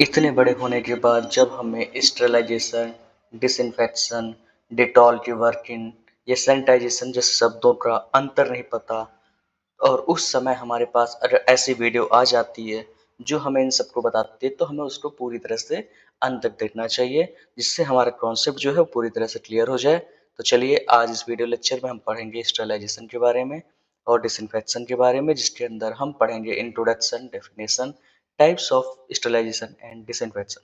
इतने बड़े होने के बाद जब हमें स्टेरिलाइजेशन, डिसइंफेक्शन, डेटॉल की वर्किंग या सैनिटाइजेशन जैसे शब्दों का अंतर नहीं पता और उस समय हमारे पास अगर ऐसी वीडियो आ जाती है जो हमें इन सबको बताती है तो हमें उसको पूरी तरह से अंत तक देखना चाहिए जिससे हमारा कॉन्सेप्ट जो है वो पूरी तरह से क्लियर हो जाए। तो चलिए आज इस वीडियो लेक्चर में हम पढ़ेंगे स्टेरिलाइजेशन के बारे में और डिसइंफेक्शन के बारे में, जिसके अंदर हम पढ़ेंगे introduction, definition, types of sterilisation and disinfection.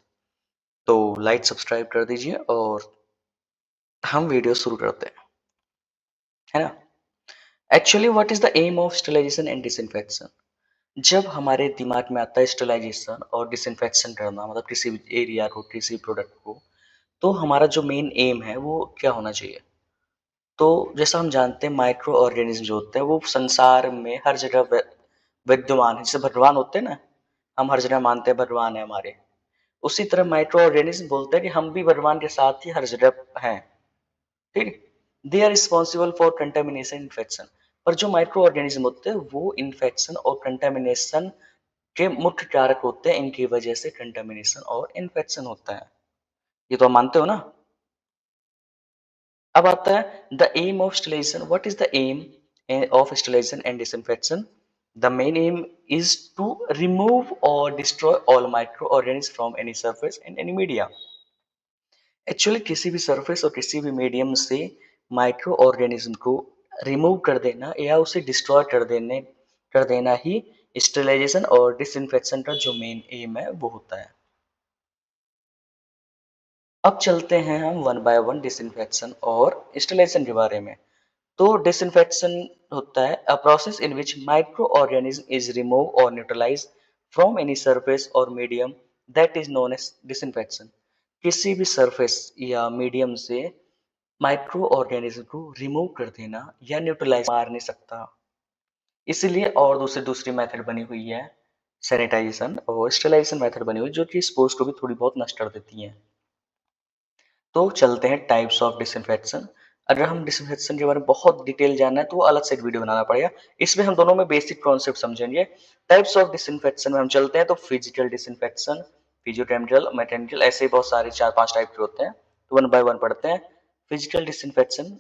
तो लाइक सब्सक्राइब कर दीजिए और हम वीडियो शुरू करते हैं, है ना। Actually what is the aim of sterilisation and disinfection? जब हमारे दिमाग में आता है स्टेरिलाइजेशन और डिसइंफेक्शन करना, मतलब किसी भी एरिया को, किसी प्रोडक्ट को, तो हमारा जो मेन एम है वो क्या होना चाहिए? तो जैसा हम जानते हैं माइक्रो ऑर्गेनिज्म जो होते हैं वो संसार में हर जगह विद्यमान है। जैसे भगवान होते हैं ना, हम हर जगह मानते हैं भगवान है हमारे, उसी तरह माइक्रो ऑर्गेनिज्म बोलते हैं कि हम भी भगवान के साथ ही हर जगह हैं। ठीक, they are responsible for contamination infection. पर जो माइक्रो ऑर्गेनिज्म होते हैं वो इन्फेक्शन और कंटेमिनेशन के मुख्य कारक होते हैं, इनकी वजह से कंटेमिनेशन और इन्फेक्शन होता है। ये तो आप मानते हो ना। अब आता है the aim of sterilization. What is the aim of sterilisation and disinfection? The main aim is to remove or destroy all micro organism from any surface and any media. Actually किसी भी सरफेस और किसी भी medium से micro organism को remove कर देना या उसे डिस्ट्रॉय कर देना ही स्टेरिलाइजेशन और डिसइंफेक्शन का जो मेन एम है वो होता है। अब चलते हैं हम वन बाय वन डिसइंफेक्शन और स्टेरिलाइजेशन के बारे में। तो डिसइंफेक्शन होता है a process in which micro organism is remove और न्यूट्रलाइज फ्रॉम एनी सरफेस और medium that is known as disinfection. किसी भी सरफेस या मीडियम से माइक्रो ऑर्गेनिज्म को रिमूव कर देना या न्यूट्रलाइज मार नहीं सकता, इसीलिए और दूसरी मेथड बनी हुई है सैनिटाइजेशन और स्टेरिलाइजेशन मेथड बनी हुई जो कि स्पोर्स को भी थोड़ी बहुत नष्ट कर देती हैं। तो चलते हैं टाइप्स ऑफ डिसइंफेक्शन। अगर हम डिसइंफेक्शन के बारे में बहुत डिटेल जानना है तो वो अलग से एक वीडियो बनाना पड़ेगा। इसमें हम दोनों में बेसिक कॉन्सेप्ट समझेंगे। टाइप्स ऑफ डिसइंफेक्शन में हम चलते हैं तो फिजिकल डिसइंफेक्शन, फिजियोकेमिकल, मैकेनिकल, ऐसे बहुत सारे 4-5 टाइप के होते हैं। तो वन बाय वन पढ़ते हैं। फिजिकल डिसइंफेक्शन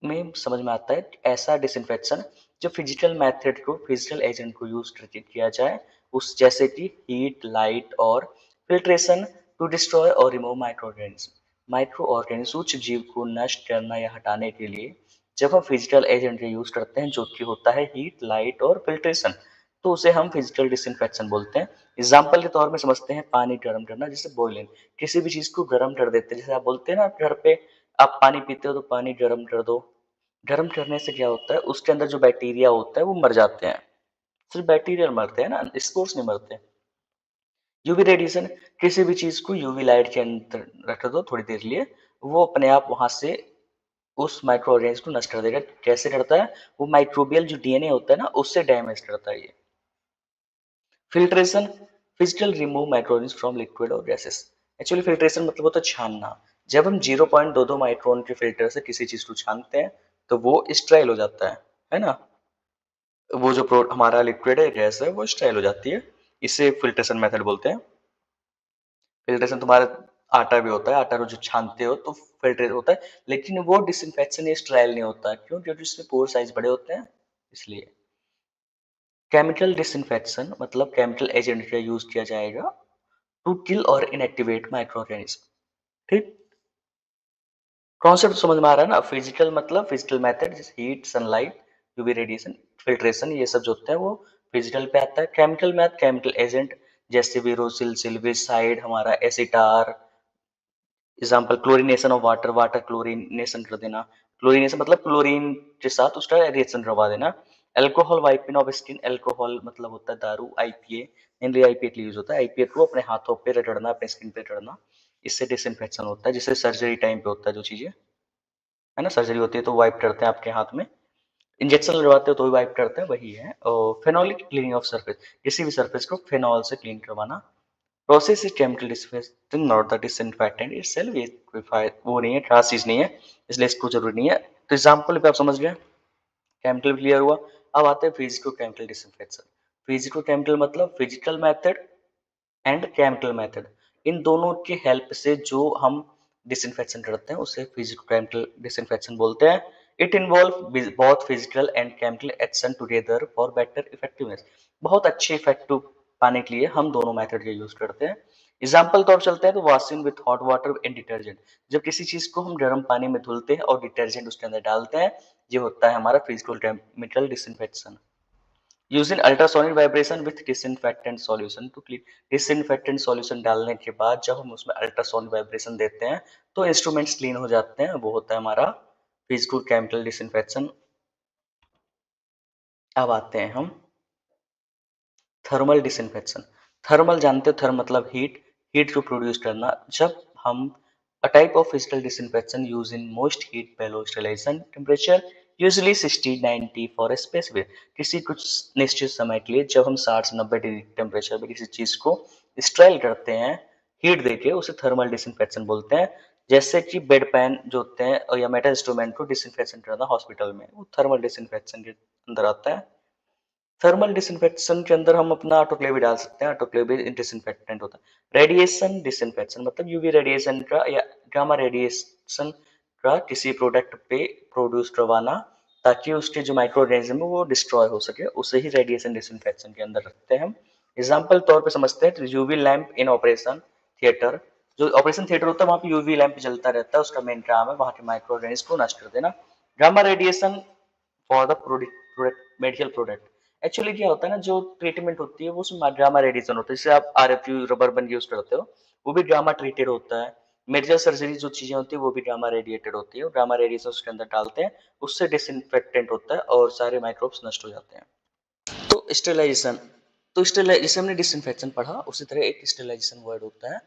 में समझ में आता है ऐसा डिसइंफेक्शन जो फिजिकल मेथड को, फिजिकल एजेंट को यूज करके किया जाए, उस जैसे कि हीट, लाइट और फिल्ट्रेशन टू डिस्ट्रॉय और remove micro organism. Micro organism सूक्ष्म जीव को नष्ट करना या हटाने के लिए जब हम फिजिकल एजेंट का यूज करते हैं जो कि होता है हीट, लाइट और फिल्ट्रेशन, तो उसे हम फिजिकल डिसइंफेक्शन बोलते हैं। एग्जाम्पल के तौर में समझते हैं पानी गर्म करना, जैसे बॉइलिंग, किसी भी चीज को गर्म कर देते हैं। जैसे आप बोलते हैं ना घर पे आप पानी पीते हो तो पानी गर्म कर दो। गर्म करने से क्या होता है, उसके अंदर जो बैक्टीरिया होता है वो मर जाते हैं। सिर्फ बैक्टीरिया मरते हैं ना, स्पोर्स नहीं मरते। यूवी रेडिएशन, किसी भी चीज को यूवी लाइट के अंदर रख दो थोड़ी देर के लिए, वो अपने आप वहां से उस माइक्रो ऑर्गेनिज्म को नष्ट कर देगा। कैसे करता है? वो माइक्रोबियल जो डीएनए होता है ना उससे डैमेज करता है ये। Filtration, physical remove microorganism from liquid और गैसेस। एक्चुअली फिल्ट्रेशन मतलब होता है छानना। जब हम 0.22 माइक्रोन के फिल्टर से किसी चीज को छानते हैं तो वो स्टेराइल हो जाता है ना। वो जो हमारा लिक्विड है, गैस है, वो स्टेराइल हो जाती है। इसे फिल्ट्रेशन मेथड बोलते हैं। फिल्ट्रेशन तुम्हारा आटा भी होता है, आटा को जो छानते हो तो फिल्ट्रेट होता है, लेकिन वो डिसइंफेक्शन या स्टेराइल नहीं होता। क्यों? क्योंकि उसमें पोर साइज बड़े होते हैं, इसलिए। केमिकल डिसइंफेक्शन मतलब केमिकल एजेंट का यूज किया जाएगा टू किल और इनएक्टिवेट माइक्रो ऑर्गेनिज्म। ठीक, कॉन्सेप्ट समझ में आ रहा है ना। फिजिकल मतलब फिजिकल मेथड, जैसे heat, sunlight, UV radiation, filtration, ये सब जो होते हैं वो फिजिकल पे आता है। केमिकल में केमिकल एजेंट जैसे विरोसिल, सिल्विसाइड, हमारा एसिटार। Example chlorination of water, water chlorination कर देना। क्लोरीनेशन मतलब क्लोरीन के साथ उसका रिएक्शन करवा देना। Alcohol wiping of skin, alcohol मतलब होता है दारू, आईपीए, मेनली आईपीए के लिए यूज होता है। आईपीए को अपने हाथों पे रगड़ना, अपने स्किन पे रगड़ना, इससे डिसइंफेक्शन होता है। जैसे सर्जरी टाइम पे होता है जो चीजें, है ना, सर्जरी होती है तो वाइप करते हैं आपके हाथ में, इंजेक्शन लगवाते हो तो भी वाइप करते हैं, वही है। और फेनोलिक क्लीनिंग ऑफ सरफेस, किसी भी सरफेस को फेनॉल से क्लीन करवाना। Process is chemical disinfection not the disinfectant itself, ये कोई वो नहीं है, खास चीज नहीं है, इसलिए इसको जरूरी नहीं है। तो एग्जाम्पल पे आप समझ गए, केमिकल क्लियर हुआ। अब आते हैं physico chemical disinfection. Physico chemical मतलब physical method and chemical method, इन दोनों की हेल्प से जो हम डिसइंफेक्शन करते हैं उसे फिजिको केमिकल डिसइंफेक्शन बोलते हैं। It involve both physical and chemical action together for better effectiveness. बहुत अच्छे इफेक्टिव पाने के लिए हम दोनों मेथड का यूज करते हैं। एग्जाम्पल तौर चलते हैं तो washing with hot water and detergent, जब किसी चीज को हम गर्म पानी में धुलते हैं और डिटर्जेंट उसके अंदर डालते हैं, ये होता है हमारा physical chemical disinfection. Using ultrasonic vibration with disinfectant solution to clean, disinfectant solution डालने के बाद जब हम उसमें अल्ट्रासोनिक वाइब्रेशन देते हैं तो इंस्ट्रूमेंट्स क्लीन हो जाते हैं, वो होता है हमारा फिजिकल केमिकल डिसइंफेक्शन। अब आते हैं हम थर्मल डिसइंफेक्शन। थर्मल जानते हो, थर्म मतलब हीट, हीट को प्रोड्यूस करना। जब हम a type of physical disinfection use in most heat below sterilisation temperature usually 60-90 for a specific, किसी कुछ निश्चित समय के लिए जब हम 60 से 90 डिग्री टेम्परेचर पे किसी चीज को स्टेराइल करते हैं हीट देके, उसे थर्मल डिसइंफेक्शन बोलते हैं। जैसे कि बेड पैन जो होते हैं या मेटल इंस्ट्रूमेंट को डिसइंफेक्शन करना हॉस्पिटल में, वो थर्मल डिसइंफेक्शन के अंदर आता है। थर्मल डिसइंफेक्शन के अंदर हम अपना ऑटोक्लेव भी डाल सकते हैं, ऑटोक्लेव भी डिसइंफेक्टेंट होता है। रेडिएशन डिसइंफेक्शन मतलब यूवी रेडिएशन का या गामा रेडिएशन का किसी प्रोडक्ट पे प्रोड्यूस करवाना ताकि उसके जो माइक्रो ऑर्गेनिज्म है वो डिस्ट्रॉय हो सके, उसे ही रेडिएशन डिसइंफेक्शन के अंदर रखते हैं हम। एग्जाम्पल तौर पे समझते हैं यूवी लैंप इन ऑपरेशन थिएटर, जो ऑपरेशन थिएटर होता है वहां पे यूवी लैंप जलता रहता है, उसका मेन काम है वहां के माइक्रो ऑर्गेनिज्म को नष्ट कर देना। Gamma radiation for the product medical product, actually क्या होता है ना, जो ट्रीटमेंट होती है वो उसमें गामा रेडिएशन होता है, जैसे आप आरएफयू रबर बंद यूज करते हो वो भी गामा ट्रीटेड होता है। मेडिकल सर्जरी जो चीजें होती है वो भी गामा रेडिएटेड होती है, गामा रेडिएशन उसके अंदर डालते हैं, उससे डिसइंफेक्टेंट होता है और सारे माइक्रोब्स नष्ट हो जाते हैं। तो स्टेरिलाइजेशन, तो जैसे हमने डिसइंफेक्शन पढ़ा उसी तरह एक स्टेरिलाइजेशन वर्ड होता है।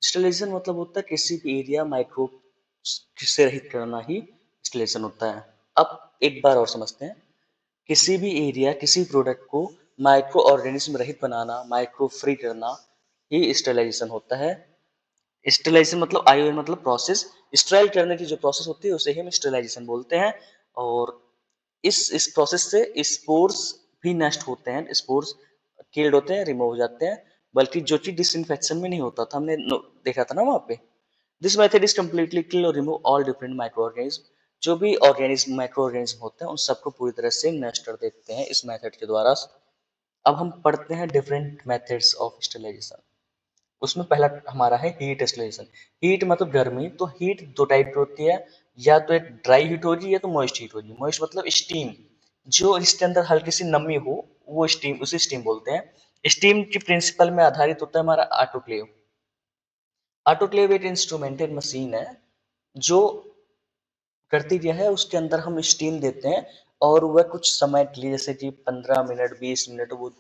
स्टेरिलाइजेशन मतलब होता है किसी भी एरिया माइक्रोब से रहित करना ही स्टेरिलाइजेशन होता है। अब एक बार और समझते हैं, किसी भी एरिया किसी प्रोडक्ट को माइक्रो ऑर्गेनिज्म रहित बनाना, माइक्रो फ्री करना ही स्टेरिलाइजेशन होता है। स्टेरिलाइजेशन मतलब आईओएन मतलब प्रोसेस, स्टेराइल करने की जो प्रोसेस होती है उसे ही हम स्टेरिलाइजेशन बोलते हैं। और इस प्रोसेस से स्पोर्स भी नष्ट होते हैं, स्पोर्स किल्ड होते हैं, रिमूव हो जाते हैं, बल्कि जो चीज डिसइंफेक्शन में नहीं होता था, हमने देखा था ना वहां पे। दिस मेथड इज कम्प्लीटली किल और remove all different micro organism, जो भी ऑर्गेनिज्म माइक्रो ऑर्गेनिज्म होते हैं उन सबको पूरी तरह से नष्ट कर देते हैं इस मेथड के द्वारा। अब हम पढ़ते हैं डिफरेंट मेथड्स ऑफ स्टेरिलाइजेशन। उसमें पहला हमारा है हीट स्टेरिलाइजेशन। हीट मतलब गर्मी, तो हीट दो टाइप की होती है, या तो एक ड्राई हीट होगी या तो मॉइस्ट हीट होगी। मॉइस्ट मतलब स्टीम, जो इसके अंदर हल्की सी नमी हो वो स्टीम, उसे स्टीम बोलते हैं। स्टीम के प्रिंसिपल में आधारित होता है हमारा ऑटोक्लेव। ऑटोक्लेव एक इंस्ट्रूमेंटेड मशीन है जो करती क्या है, उसके अंदर हम स्टीम देते हैं और वह कुछ समय के लिए, जैसे कि 15 मिनट 20 मिनट, वो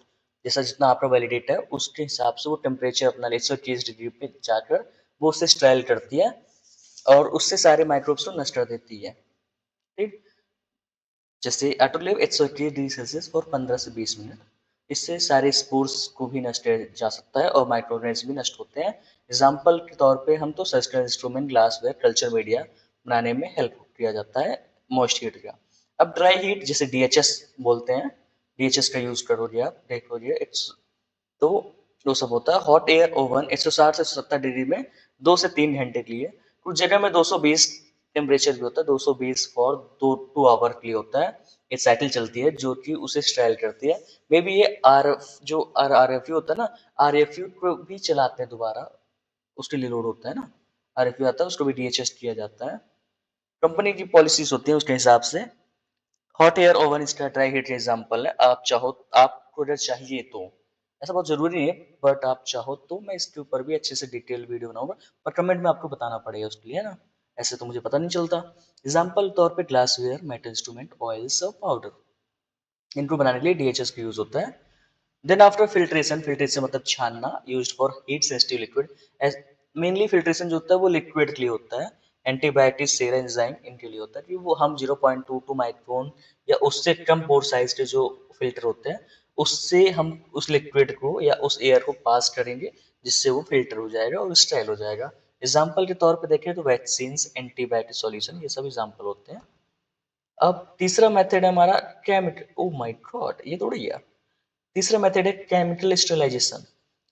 जैसा जितना आपका वैलिडेट है उसके हिसाब से वो टेम्परेचर अपना 130 डिग्री पे जाकर वो उससे स्ट्राइल करती है और उससे सारे माइक्रोब्स को नष्ट कर देती है। ठीक, जैसे ऑटोक्लेव 180 डिग्री सेल्सियस और 15 से 20 मिनट, इससे सारे स्पोर्स को भी नष्ट किया जा सकता है और माइक्रो ऑर्गेनिज्म भी नष्ट होते हैं। एग्जाम्पल के तौर पे हम तो surgical instrument, glassware, culture media बनाने में हेल्प किया जाता है मॉइस्ट हीट का। अब ड्राई हीट जिसे डीएचएस बोलते हैं, डीएचएस का यूज करोगे आप, देखोगे तो वो सब होता है हॉट एयर ओवन 160 से 170 डिग्री में 2 से 3 घंटे के लिए। कुछ जगह में 220 टेम्परेचर भी होता है, 220 फॉर 2 आवर के लिए होता है। ये साइकिल चलती है जो कि उसे स्ट्राइल करती है। मे बी ये आर जो आर एफ यू होता है ना, आर एफ यू को भी चलाते हैं दोबारा, उसके लिए लोड होता है ना, आर एफ यू आता है उसको भी डीएचएस किया जाता है। कंपनी की पॉलिसीज होती है उसके हिसाब से। हॉट एयर ओवन इसका ड्राई हीट एग्जांपल है। आप चाहो, आपको अगर चाहिए तो, ऐसा बहुत जरूरी नहीं है, बट आप चाहो तो मैं इसके ऊपर भी अच्छे से डिटेल वीडियो बनाऊंगा, पर कमेंट में आपको बताना पड़ेगा उसके लिए, है ना, ऐसे तो मुझे पता नहीं चलता। एग्जाम्पल तौर पे ग्लासवेयर, मेटल इंस्ट्रूमेंट, ऑयल्स और पाउडर, इनको बनाने के लिए डीएचएस का यूज होता है। देन आफ्टर फिल्ट्रेशन, फिल्ट्रेशन मतलब छानना, used for heat sensitive liquid. Mainly filtration जो होता है वो लिक्विड के लिए होता है। एंटीबायोटिक, सेरा एंजाइम, इनके लिए होता है कि वो हम 0.22 माइक्रोन या उससे कम पोर साइज के जो फिल्टर होते हैं उससे हम उस लिक्विड को या उस एयर को पास करेंगे, जिससे वो फिल्टर हो जाएगा और स्टेराइल हो जाएगा। एग्जाम्पल के तौर पे देखें तो वैक्सीन, एंटीबायोटिक सॉल्यूशन, ये सब एग्जाम्पल होते हैं। अब तीसरा मेथड है हमारा केमिकल, ओ माय गॉड ये थोड़ी है। तीसरा मेथड है chemical sterilisation.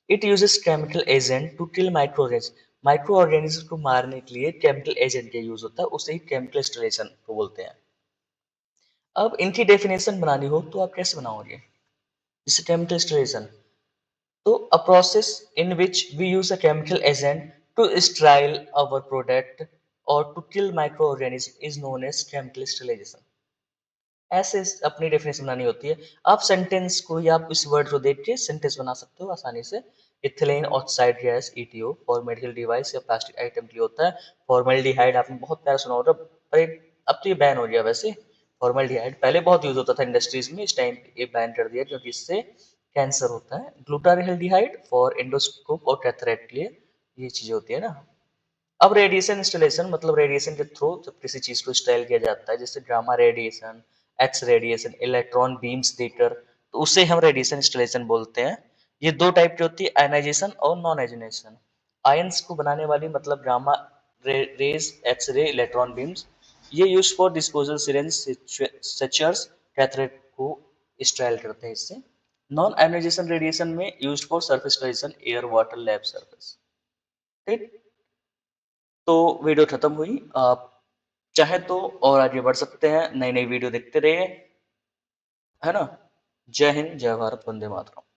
It uses chemical agent to kill micro organism. Micro organism को मारने के लिए केमिकल एजेंट का यूज होता है, उसे ही केमिकल स्टिलेशन को बोलते हैं। अब इनकी डेफिनेशन बनानी हो तो आप कैसे बनाओगे? जैसे केमिकल स्टिलेशन, तो a process in which we use a chemical agent to sterile our product or to kill microorganism is known as chemical sterilization। ऐसे अपनी डेफिनेशन बनानी होती है। आप सेंटेंस को या आप इस वर्ड को देख के सेंटेंस बना सकते हो आसानी से। Ethylene oxide gas ETO for medical device या प्लास्टिक आइटम के लिए होता है। फॉर्मल्डिहाइड आपने बहुत प्यारा सुना होगा, पर अब तो ये बैन हो गया वैसे। फॉर्मल्डिहाइड पहले बहुत यूज होता था इंडस्ट्रीज में, इस टाइम ये बैन कर दिया क्योंकि इससे कैंसर होता है। ग्लूटारिल्डिहाइड फॉर एंडोस्कोप और कैथरेट के लिए ये चीजें होती है ना। अब रेडिएशन इंस्टॉलेशन मतलब रेडिएशन के थ्रू जब किसी चीज को इंस्टॉल किया जाता है, जैसे gamma radiation, x radiation, electron beams देकर, तो उसे हम रेडिएशन इंस्टॉलेशन बोलते हैं। ये दो टाइप की होती है, आयनाइजेशन और नॉन आयनाइजेशन। आयंस को बनाने वाली मतलब gamma rays, X ray, electron beams, ये यूज फॉर डिस्पोजल सिरेंज, सचर्स, कैथरेट को इंस्टॉल करते हैं इससे। नॉन आयनाइजेशन रेडिएशन में use for surface radiation, air, water, lab surface. ठीक, तो वीडियो खत्म हुई। आप चाहे तो और आगे बढ़ सकते हैं, नई नई वीडियो देखते रहिए, है ना। जय हिंद, जय भारत, वंदे मातरम।